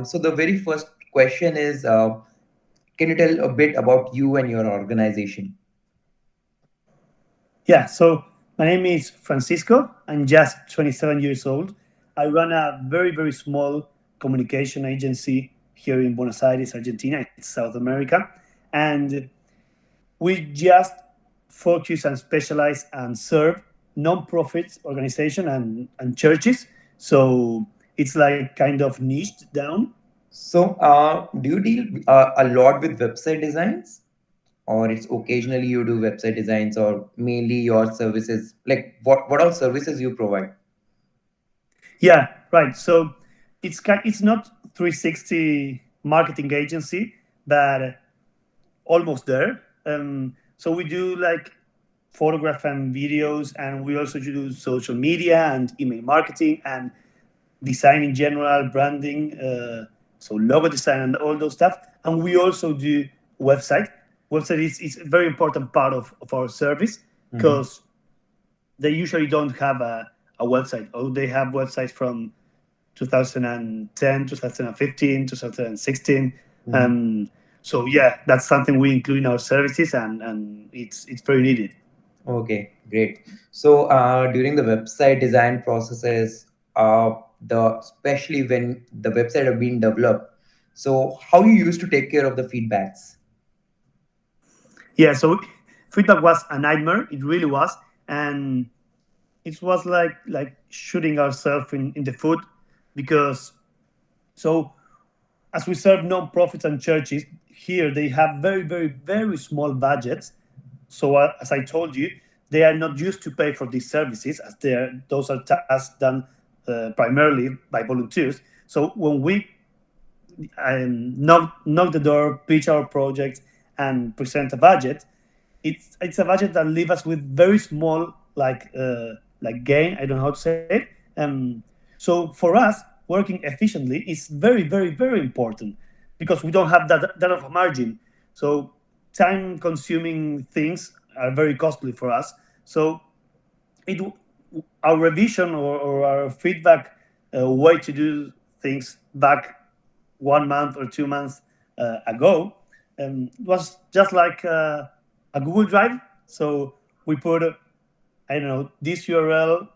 So the very first question is, can you tell a bit about you and your organization? Yeah, so my name is Francisco. I'm just 27 years old. I run a very, very small communication agency here in Buenos Aires, Argentina. It's South America. And we just focus and specialize and serve non-profit organization and churches. So it's like kind of niched down. So, do you deal a lot with website designs, or it's occasionally you do website designs, or mainly your services? Like, what all services you provide? Yeah, right. So it's not 360 marketing agency, but almost there. So we do like photograph and videos, and we also do social media and email marketing and design in general, branding, so logo design and all those stuff. And we also do website. Website is a very important part of our service Mm-hmm. because they usually don't have a website, or they have websites from 2010, 2015, 2016. Mm-hmm. So yeah, that's something we include in our services, and it's very needed. Okay, great. So, during the website design processes, the especially when the website are being developed, so how you used to take care of the feedbacks? Yeah, so feedback was a nightmare. It really was, and it was like shooting ourselves in the foot because so as we serve non-profits and churches here, they have very, very, very small budgets. So as I told you, they are not used to pay for these services, as those are tasks done primarily by volunteers. So when we knock the door, pitch our project, and present a budget, it's a budget that leaves us with very small like gain. I don't know how to say it. So for us, working efficiently is very, very, very important because we don't have that of a margin. So time consuming things are very costly for us. So it our revision or our feedback way to do things back 1 month or 2 months ago was just like a Google Drive. So we put I don't know this URL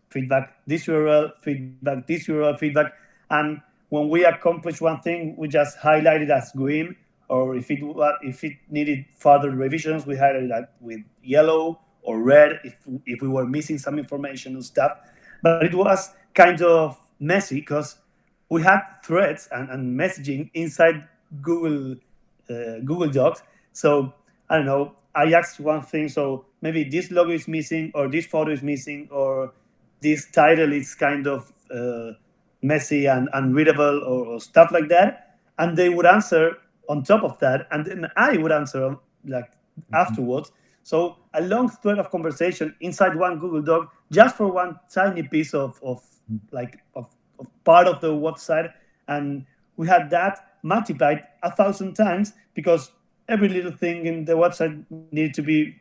feedback, this URL feedback, this URL feedback, and when we accomplish one thing, we just highlight it as green. Or if it needed further revisions, we highlight that with yellow or red if we were missing some information and stuff. But it was kind of messy because we had threads and messaging inside Google Google Docs. So I don't know. I asked one thing. So maybe this logo is missing, or this photo is missing, or this title is kind of messy and unreadable, or stuff like that. And they would answer on top of that, and then I would answer like afterwards. So a long thread of conversation inside one Google Doc just for one tiny piece of like of part of the website, and we had that multiplied 1,000 times because every little thing in the website needed to be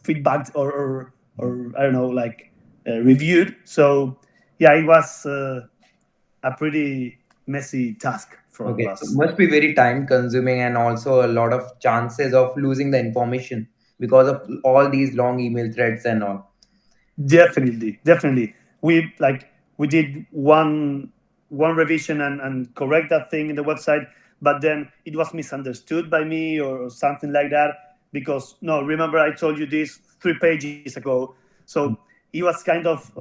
feedbacked or I don't know like reviewed. So yeah, it was a pretty messy task for Okay, so us. must be very time consuming and also a lot of chances of losing the information because of all these long email threads and all. Definitely, definitely. We did one revision and correct that thing in the website, but then it was misunderstood by me or something like that. Because no, remember I told you this 3 pages ago. So it was kind of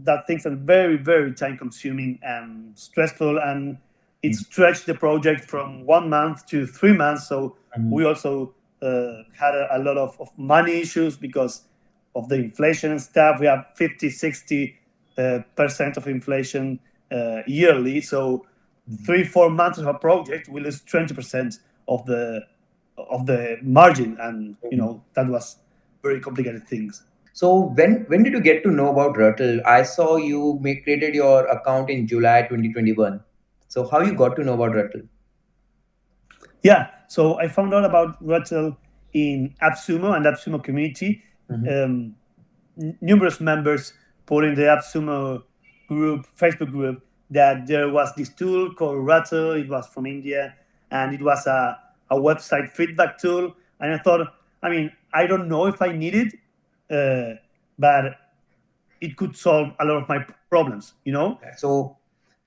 that things and very, very time consuming and stressful, and it stretched the project from 1 month to 3 months. So Mhm. we also had a lot of money issues because of the inflation and stuff. We have 50, 60% of inflation yearly. So 3, 4 months of a project, we lose 20% of the margin, and that was very complicated things. So when did you get to know about Ruttl? I saw you created your account in July 2021. So how you got to know about Ruttl? Yeah, so I found out about Ruttl in Appsumo and Appsumo community. Mhm. Numerous members put in the Appsumo group, Facebook group, that there was this tool called Ruttl. It was from India, and it was a website feedback tool. And I thought, I mean, I don't know if I need it, but it could solve a lot of my problems. So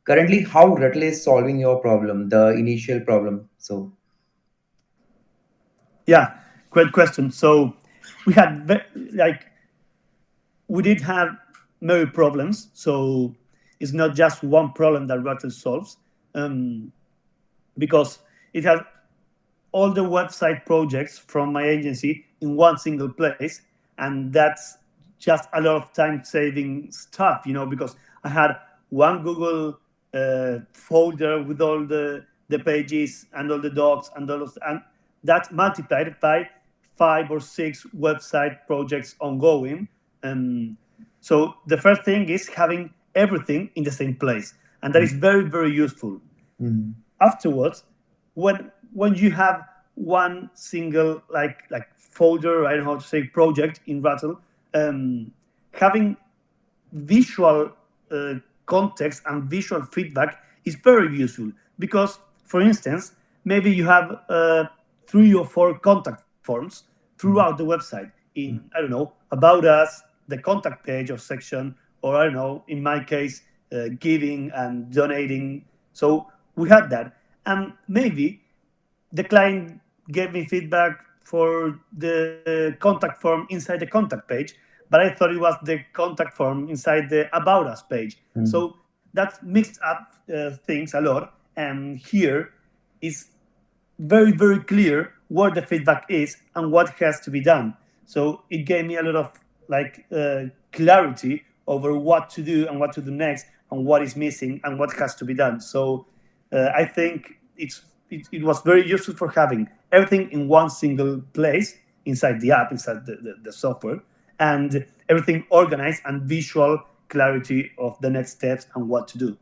currently, how Ruttl is solving your problem, the initial problem? So Yeah, great question. So we had like we did have many problems. So it's not just one problem that Ruttl solves, um, because it has all the website projects from my agency in one single place, and that's just a lot of time saving stuff, because I had one Google folder with all the pages and all the docs and all of, and that multiplied by 5 or 6 website projects ongoing. So the first thing is having everything in the same place, and that is very, very useful. mhm. Afterwards, when you have one single like folder, I don't know how to say, project in Ruttl, having visual context and visual feedback is very useful, because, for instance, maybe you have 3 or 4 contact forms throughout the website in, I don't know, about us, the contact page or section, or I don't know, in my case, giving and donating. So we had that, and maybe the client gave me feedback for the contact form inside the contact page, but I thought it was the contact form inside the about us page. Mhm. So that mixed up things a lot, and here is very, very clear where the feedback is and what has to be done. So it gave me a lot of clarity over what to do and what to do next, and what is missing and what has to be done. So I think it was very useful for having everything in one single place inside the app, inside the software, and everything organized and visual clarity of the next steps and what to do.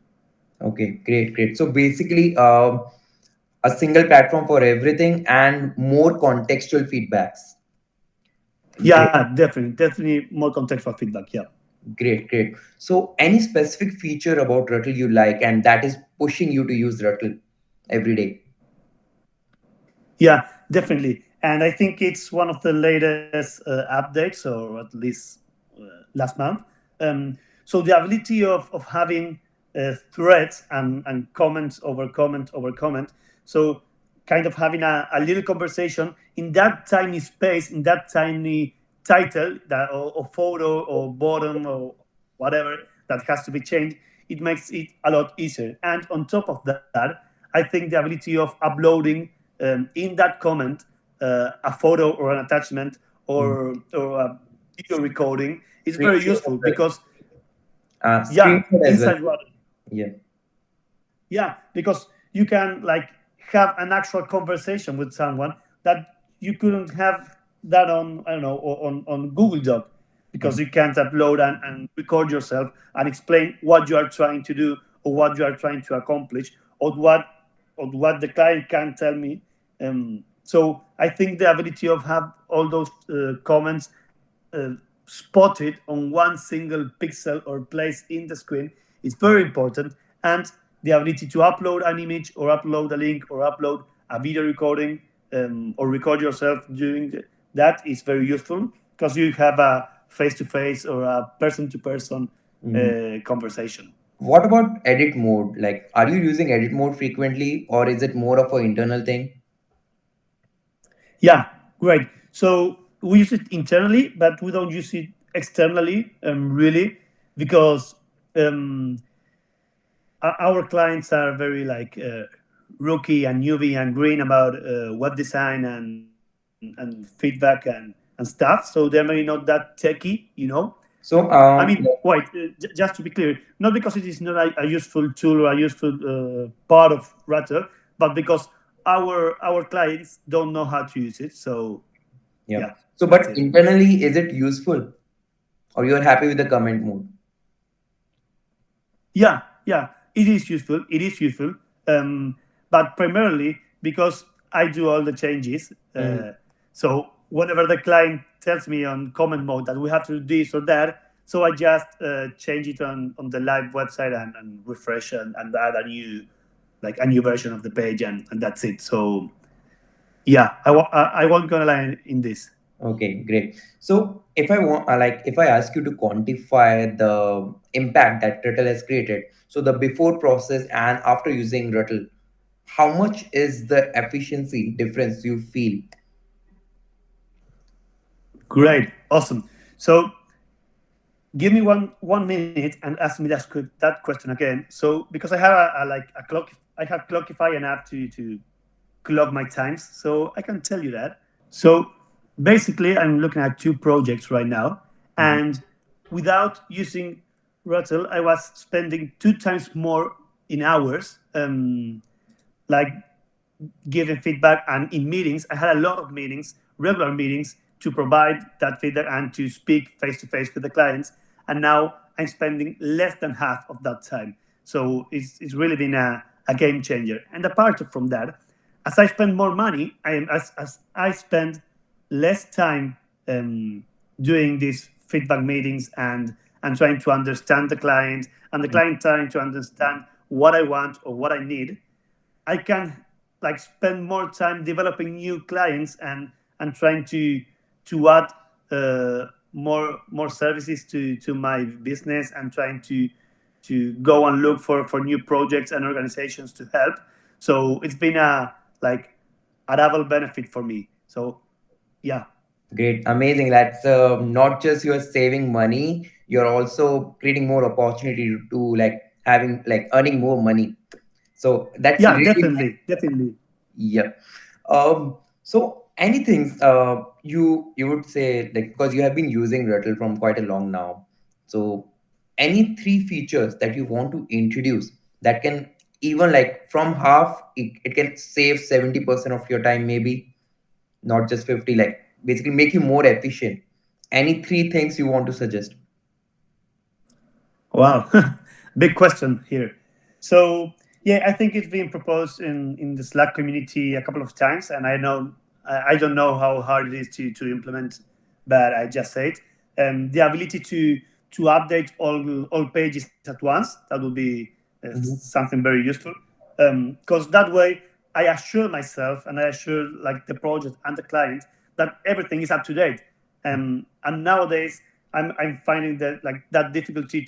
Okay, great, great. So basically, a single platform for everything and more contextual feedbacks. Great, Yeah, definitely more contextual feedback. Yeah. great, great. So any specific feature about Ruttl you like and that is pushing you to use Ruttl every day? Yeah, definitely. And I think it's one of the latest updates, or at least last month. So the ability of having threads and comments over comment over comment. So kind of having a little conversation in that tiny space, in that tiny title, that or photo or bottom or whatever that has to be changed, it makes it a lot easier. And on top of that, I think the ability of uploading in that comment a photo or an attachment, Mm. or a video recording is very Screenshot as useful, well. because yeah, Screenshot as well. inside what, Yeah. yeah, because you can like have an actual conversation with someone that you couldn't have that on, I don't know, on Google Doc, because Mm. you can't upload and record yourself and explain what you are trying to do or what you are trying to accomplish, or what the client can tell me. So I think the ability of have all those comments uh, spotted on one single pixel or place in the screen is very important. And the ability to upload an image or upload a link or upload a video recording, or record yourself doing that is very useful, because you have a face-to-face or a person-to-person Mhm. conversation. What about edit mode? Like, are you using edit mode frequently or is it more of an internal thing? Yeah, great. So we use it internally, but we don't use it externally, really, because um, our clients are very like rookie and newbie and green about web design and feedback and stuff. So they're maybe not that techy. So, I mean, wait, just to be clear, not because it is not a useful tool or a useful part of Rutter, but because our clients don't know how to use it. So yeah. yeah, So, that's but it. internally, is it useful or you're happy with the comment mode? Yeah, it is useful. It is useful, but primarily because I do all the changes. Mm. So whenever the client tells me on comment mode that we have to do this or that, So I just change it on the live website and refresh and add a new like a new version of the page and that's it. So yeah, I won't gonna lie in this. Okay, great. So if I want, if I ask you to quantify the impact that Ruttl has created, so the before process and after using Ruttl, how much is the efficiency difference you feel? Great, awesome. So give me one minute and ask me that question again. So because I have a like a clock, I have Clockify an app to clock my times, so I can tell you that. So basically, I'm looking at two projects right now, Mhm. and without using Ruttl, I was spending two times more in hours, like giving feedback. And in meetings, I had a lot of meetings, regular meetings, to provide that feedback and to speak face to face with the clients. And now I'm spending less than half of that time. So it's really been a game changer. And apart from that, as I spend more money, as I spend less time doing these feedback meetings and trying to understand the client and the client trying to understand what I want or what I need. I can like spend more time developing new clients and trying to add more services to my business and trying to go and look for new projects and organizations to help. So it's been a like a double benefit for me. So yeah. Great, amazing. That's not just you're saving money, you're also creating more opportunity to like having like earning more money. So that's Yeah, really nice. definitely, definitely. Yeah. So anything you would say like because you have been using Ruttl from quite a long now. So any three features that you want to introduce that can even like from half it can save 70% of your time maybe, not just 50, like basically make you more efficient. Any three things you want to suggest? Wow, big question here. So yeah, I think it's been proposed in the Slack community a couple of times, and I don't know how hard it is to implement, but I just say it. The ability to update all pages at once, that would be Mhm. something very useful, because that way I assure myself and I assure like the project and the client that everything is up to date. And nowadays I'm finding that like that difficulty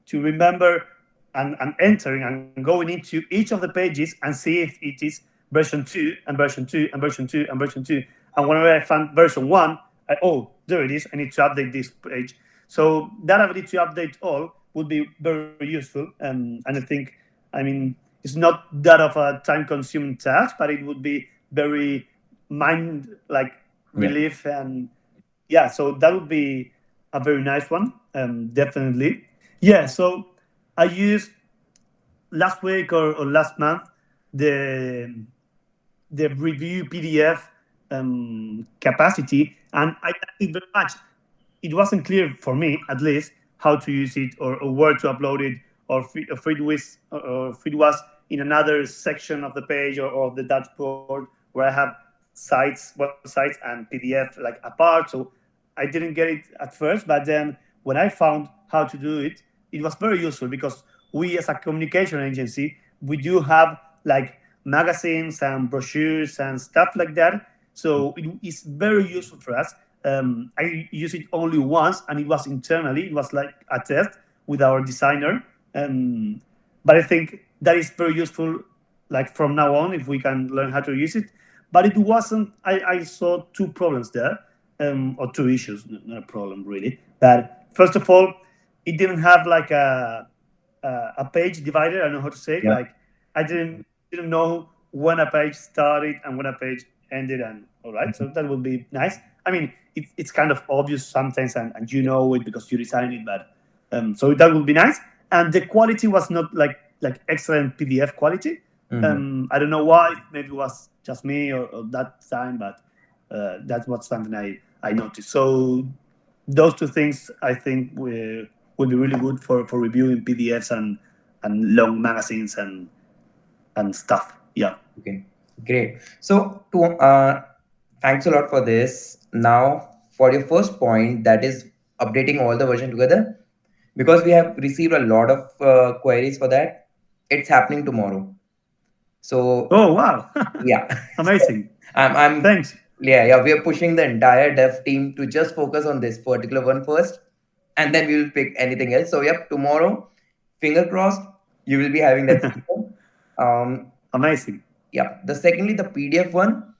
to remember and entering and going into each of the pages and see if it is version 2 and version 2 and version 2 and version 2. And whenever I find version 1, oh, there it is, I need to update this page. So that ability to update all would be very useful. And I think, I mean, it's not that of a time consuming task, but it would be very mind like Yeah. relief. And yeah, so that would be a very nice one, definitely. Yeah, so I used last week or last month the the review PDF capacity, and I liked it very much. It wasn't clear for me, at least, how to use it or where to upload it, or if it was in another section of the page or the dashboard where I have websites, and PDF like apart. So I didn't get it at first, but then when I found how to do it, it was very useful because we, as a communication agency, we do have like magazines and brochures and stuff like that. So it is very useful for us. I used it only once, and it was internally. It was like a test with our designer. But I think that is very useful. Like from now on, if we can learn how to use it. But it wasn't. I saw two problems there, or two issues. Not a problem really. But first of all, it didn't have like a page divider. I don't know how to say it. Yeah. Like I didn't know when a page started and when a page ended. And all right, so that would be nice. I mean, it's kind of obvious sometimes, and you know it because you designed it. But so that would be nice. And the quality was not like excellent PDF quality. Mhm. I don't know why. Maybe it was just me or that time, but that was something I noticed. So those two things I think will be really good for reviewing PDFs and long magazines and stuff. Yeah. Okay, great. So to thanks a lot for this. Now for your first point, that is updating all the version together, because we have received a lot of queries for that. It's happening tomorrow. So Oh wow, yeah. So amazing! I'm Thanks. yeah, we are pushing the entire dev team to just focus on this particular one first, and then we will pick anything else. So yep, tomorrow, finger crossed, you will be having that feature. Um, Amazing. yeah. The secondly, the PDF one,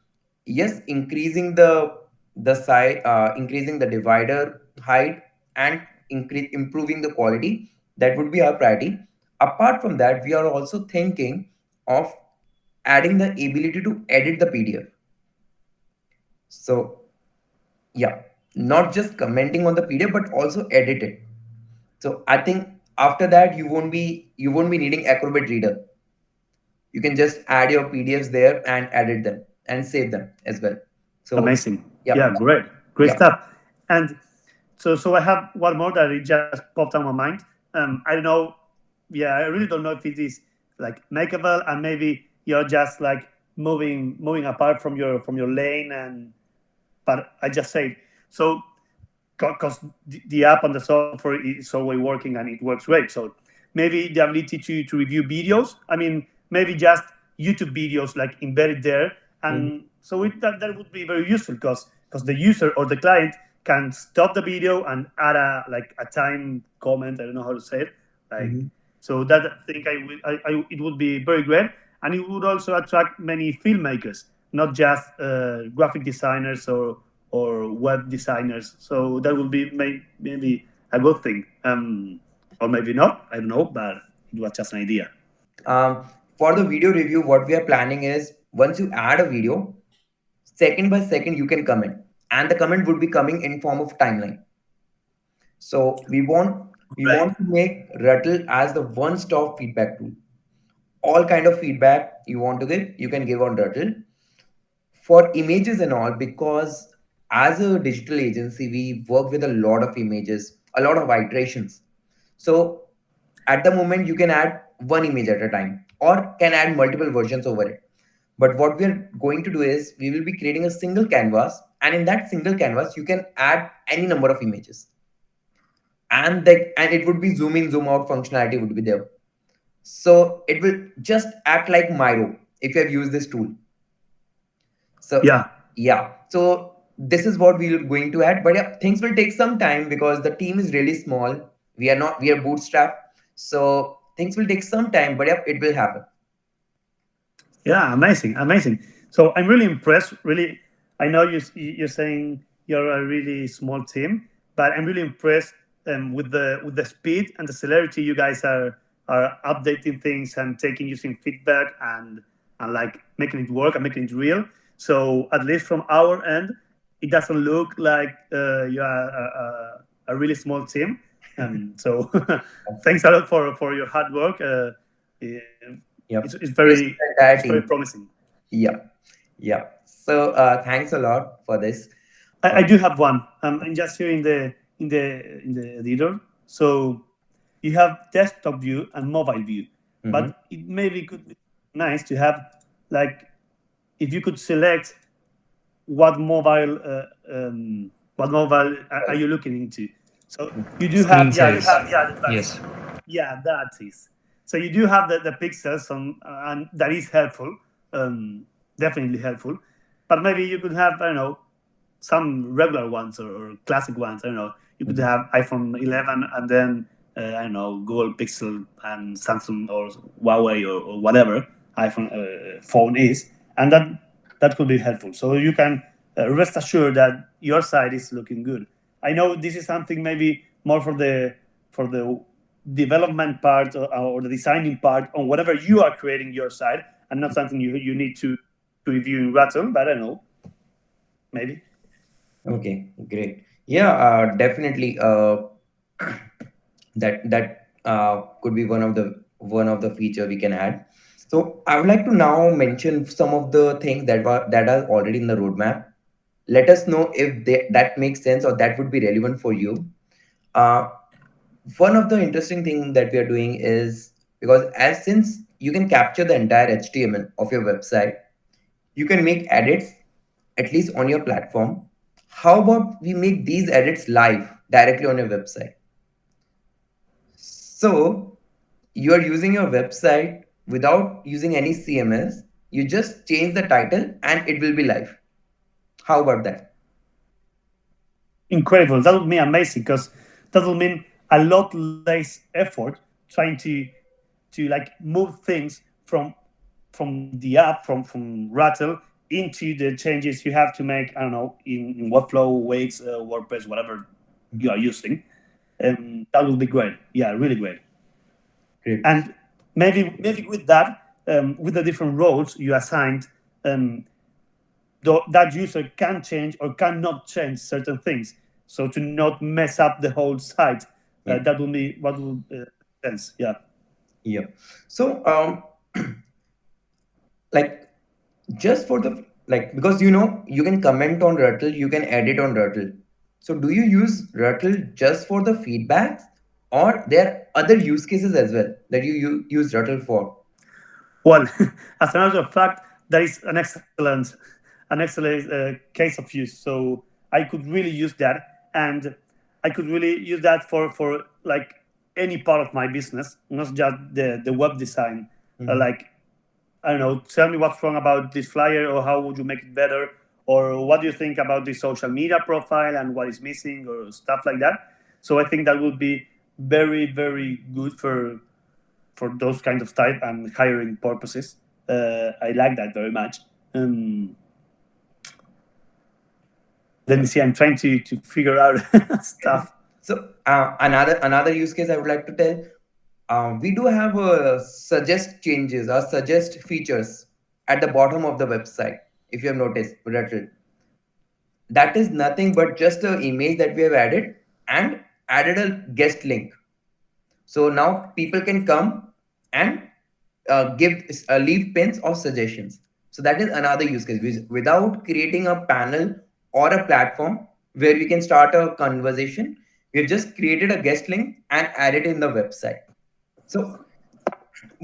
yes, increasing the divider height and improving the quality. That would be our priority. Apart from that, we are also thinking of adding the ability to edit the PDF. So yeah, not just commenting on the PDF, but also edit it. So I think after that you won't be needing Acrobat Reader. You can just add your PDFs there and edit them and save them as well. So Amazing. yeah, Yeah, great. Great yeah. stuff. And so I have one more that it just popped on my mind. I don't know. Yeah, I really don't know if it is like makeable, and maybe you're just like moving apart from your lane. And but I just say so because the app and the software is always working and it works great. So maybe the ability to review videos. I mean, maybe just YouTube videos like embedded there, Mhm. and so that would be very useful because the user or the client can stop the video and add a like a time comment. I don't know how to say it. Like Mhm. so that I think it would be very great, and it would also attract many filmmakers, not just graphic designers or web designers. So that would be maybe a good thing, or maybe not. I don't know, but it was just an idea. Um, for the video review, what we are planning is once you add a video, second by second you can comment, and the comment would be coming in form of timeline. So we want Right. to make Ruttl as the one-stop feedback tool. All kind of feedback you want to give, you can give on Ruttl for images and all, because as a digital agency we work with a lot of images, a lot of iterations. So at the moment you can add one image at a time or can add multiple versions over it. But what we are going to do is we will be creating a single canvas, and in that single canvas you can add any number of images, and it would be zoom in zoom out functionality would be there. So it will just act like Miro if you have used this tool. So Yeah. yeah, so this is what we're going to add. But yeah, things will take some time because the team is really small. We are bootstrapped, so things will take some time. But yeah, it will happen. Yeah, amazing, amazing. So I'm really impressed. Really, I know you're saying you're a really small team, but I'm really impressed with the speed and the celerity you guys are updating things and taking using feedback and like making it work and making it real. So at least from our end, it doesn't look like you are a really small team. So thanks a lot for your hard work. Yep. It's Here's very the entire it's very team. promising. Yeah, yeah. So thanks a lot for this. I do have one. I'm just here in the editor. So you have desktop view and mobile view, Mhm. but it maybe could be nice to have like if you could select what mobile are you looking into. So you do have yeah you Screensavers. have yeah Yes. that is. So you do have the pixels on, and that is helpful, definitely helpful. But maybe you could have I don't know some regular ones or classic ones. I don't know. You could Mhm. have iPhone 11 and then I don't know Google Pixel and Samsung or Huawei or whatever iPhone phone is, and that could be helpful. So you can rest assured that your side is looking good. I know this is something maybe more for the development part or the designing part on whatever you are creating your side, and not something you need to review in Ruttl. But I don't know, maybe. Okay, great. Yeah, definitely. That could be one of the feature we can add. So I would like to now mention some of the things that are already in the roadmap. Let us know if that makes sense or that would be relevant for you. Uh, One of the interesting thing that we are doing is, because as since you can capture the entire HTML of your website, you can make edits at least on your platform. How about we make these edits live? directly on your website. So you are using your website without using any CMS. You just change the title and it will be live. How about that? Incredible. That would be amazing because that will mean a lot less effort trying to like move things from the app from Ruttl into the changes you have to make. I don't know in Workflow, Wix, WordPress, whatever you are using. That will be great. Yeah, really great. Great. And maybe with that, with the different roles you assigned, um, that user can change or cannot change certain things. So to not mess up the whole site, Yeah. that will be what will sense. Yeah. Yeah. So like just for the like because you can comment on Ruttl, you can edit on Ruttl. So do you use Ruttl just for the feedbacks, or there are other use cases as well that you use Ruttl for? Well, as a matter of fact, that is an excellent case of use. So I could really use that, and I could really use that for like any part of my business, not just the web design. Mhm. Like I don't know, tell me what's wrong about this flyer, or how would you make it better, or what do you think about the social media profile and what is missing, or stuff like that. So I think that would be very very good for those kind of type and hiring purposes. I like that very much. Um, Let me Yeah. see. I'm trying to figure out stuff. So another use case I would like to tell, we do have suggest changes or suggest features at the bottom of the website. If you have noticed, Ruttl, that is nothing but just an image that we have added and added a guest link. So now people can come and give leave pins or suggestions. So that is another use case without creating a panel or a platform where we can start a conversation. We've just created a guest link and added in the website. So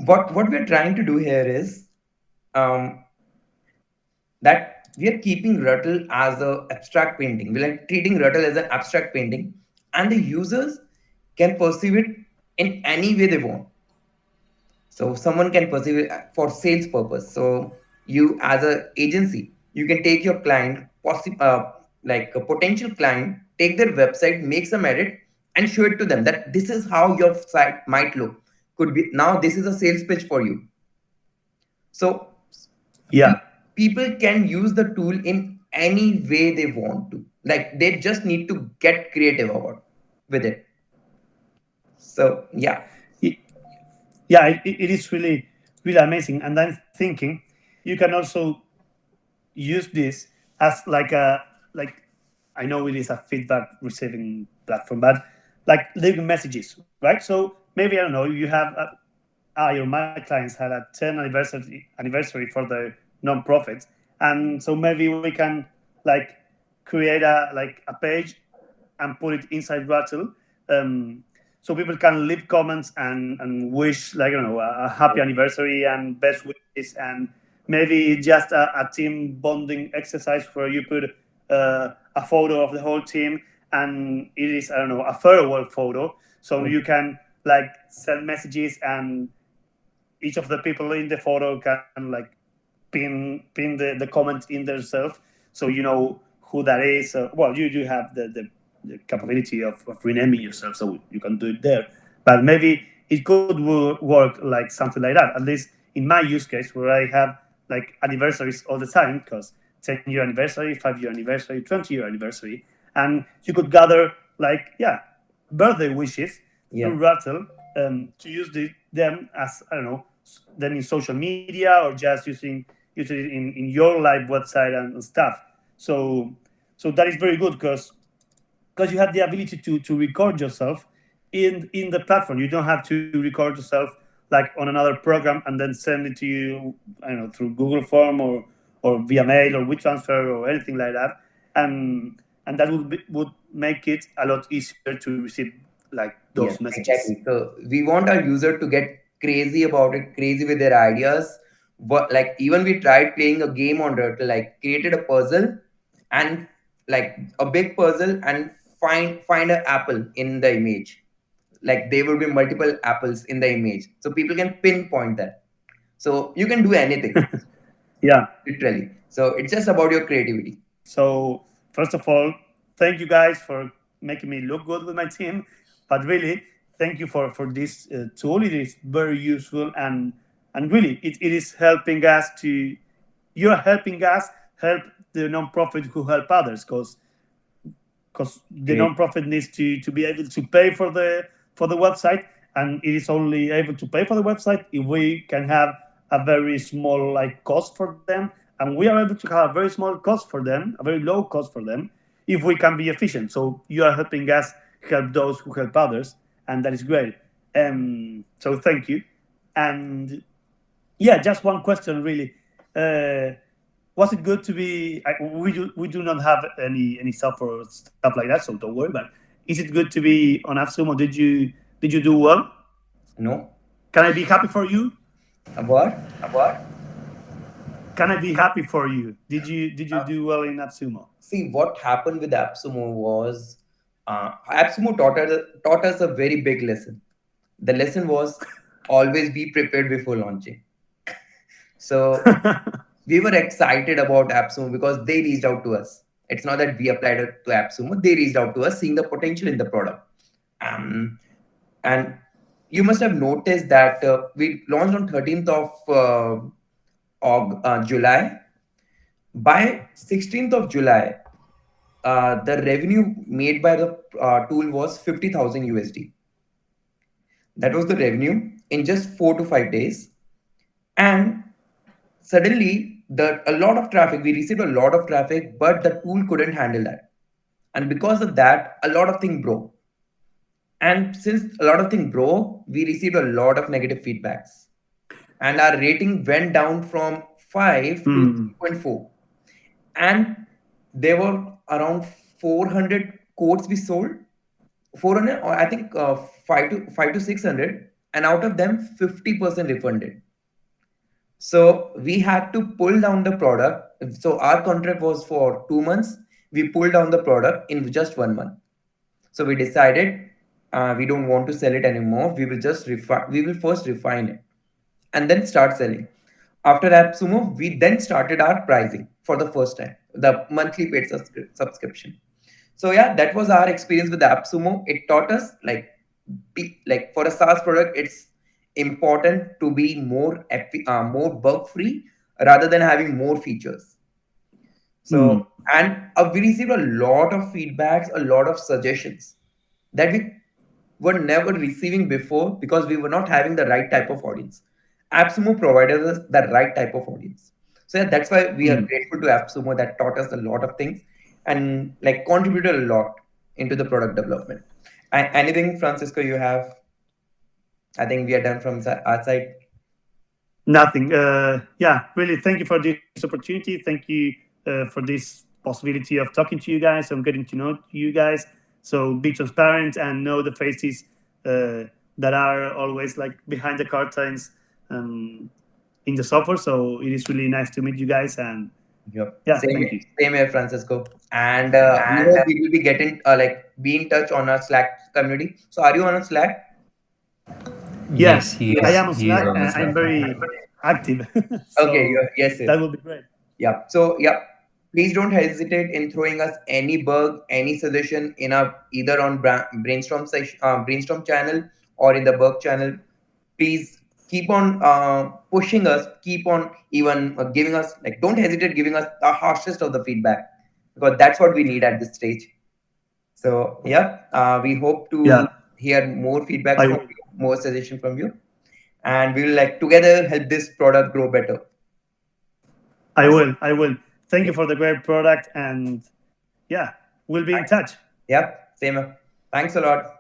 what we're trying to do here is um, that we are keeping Ruttl as a abstract painting. We're like treating Ruttl as an abstract painting, and the users can perceive it in any way they want. So someone can perceive it for sales purpose. So you, as a agency, you can take your client, like a potential client, take their website, make some edit, and show it to them that this is how your site might look. Could be now this is a sales pitch for you. So Yeah, people can use the tool in any way they want to. Like they just need to get creative about with it. So yeah, it, yeah, it is really amazing. And I'm thinking you can also use this as like a like I know it is a feedback receiving platform, but like leaving messages, right? So maybe I don't know you have I or my clients had a 10th anniversary for the non-profit, and so maybe we can like create a page and put it inside Ruttl, so people can leave comments and wish like I don't know a happy anniversary and best wishes, and maybe just a team bonding exercise where you put a photo of the whole team, and it is I don't know a farewell photo, so you can like send messages, and each of the people in the photo can like pin the comment in themselves, so you know who that is. Well, you have the capability of renaming yourself, so you can do it there. But maybe it could work like something like that. At least in my use case, where I have like anniversaries all the time, because 10-year anniversary, 5-year anniversary, 20-year anniversary, and you could gather like yeah birthday wishes yeah. through Ruttl, to use them as I don't know then in social media or just using it in your live website and stuff. So so that is very good because you have the ability to record yourself in the platform. You don't have to record yourself like on another program and then send it to you. I don't know through Google Form or via mail or WeTransfer or anything like that. And that would make it a lot easier to receive like those Yes, messages. exactly. So we want our user to get crazy about it, crazy with their ideas. But like even we tried playing a game on Turtle, like created a puzzle and like a big puzzle and find an apple in the image. Like there will be multiple apples in the image, so people can pinpoint that. So you can do anything, Yeah. literally. So it's just about your creativity. So first of all, thank you guys for making me look good with my team. But really, thank you for this tool. It is very useful, and really, it is helping us to. You're helping us help the nonprofit who help others, because the Great. nonprofit needs to be able to pay for the website, and it is only able to pay for the website if we can have a very small like cost for them, and we are able to have a very small cost for them, a very low cost for them, if we can be efficient. So you are helping us help those who help others, and that is great. So thank you. And yeah, just one question really. Was it good to be? We do not have any software stuff like that, so don't worry. But is it good to be on Appsumo? Did you do well? No. Can I be happy for you? What? What? Can I be happy for you? Did you do well in Appsumo? See, what happened with Appsumo was, Appsumo taught us a very big lesson. The lesson was always be prepared before launching. So we were excited about Appsumo because they reached out to us. It's not that we applied it to Appsumo; they reached out to us, seeing the potential in the product. Um, and you must have noticed that we launched on 13th of July. By 16th of July, the revenue made by the tool was 50,000 USD. That was the revenue in just 4 to 5 days. And suddenly, a lot of traffic, we received a lot of traffic, but the tool couldn't handle that. And because of that, a lot of things broke. And since a lot of things broke, we received a lot of negative feedbacks. And our rating went down from 5 to 3.4. And there were around 400 codes we sold. 400, or I think 5 to 600, and out of them 50% refunded. So we had to pull down the product. So our contract was for 2 months. We pulled down the product in just 1 month. So we decided we don't want to sell it anymore. We will just refine. We will first refine it, and then start selling. After AppSumo, we then started our pricing for the first time, the monthly paid subscription. So yeah, that was our experience with AppSumo. It taught us like for a SaaS product, it's important to be more bug free rather than having more features. So and we received a lot of feedbacks, a lot of suggestions that we were never receiving before because we were not having the right type of audience. AppSumo provided us the right type of audience. So yeah, that's why we are grateful to AppSumo that taught us a lot of things and like contributed a lot into the product development. Anything, Francisco, you have? I think we are done from our side. Nothing. Yeah, really, thank you for this opportunity. Thank you for this possibility of talking to you guys and getting to know you guys. So be transparent and know the faces that are always like behind the curtains in the software. So it is really nice to meet you guys. And Yep. yeah, thank you. Same here, Francisco. And we hope we will be getting be in touch on our Slack community. So are you on a Slack? Yeah, Yes, he I is. am on He is Slack on and I'm Slack. very active. Okay. So Yes. that will be great. Yeah. So yeah, please don't hesitate in throwing us any bug, any suggestion in our either on brainstorm session, brainstorm channel or in the bug channel. Please keep on pushing us. Keep on even giving us like don't hesitate giving us the harshest of the feedback because that's what we need at this stage. So yeah, we hope to Yeah, hear more feedbacks I from will. you, more suggestion from you, and we will like together help this product grow better. I will. I will. Thank you for the great product. And yeah, we'll be in touch. Yep, same. Thanks a lot.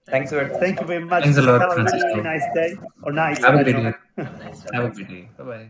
Thanks for it. Thank you very much. Thanks a lot, Have a really, really Francisco. nice day or night. Have a I don't great know. day. Have a great day. Bye bye.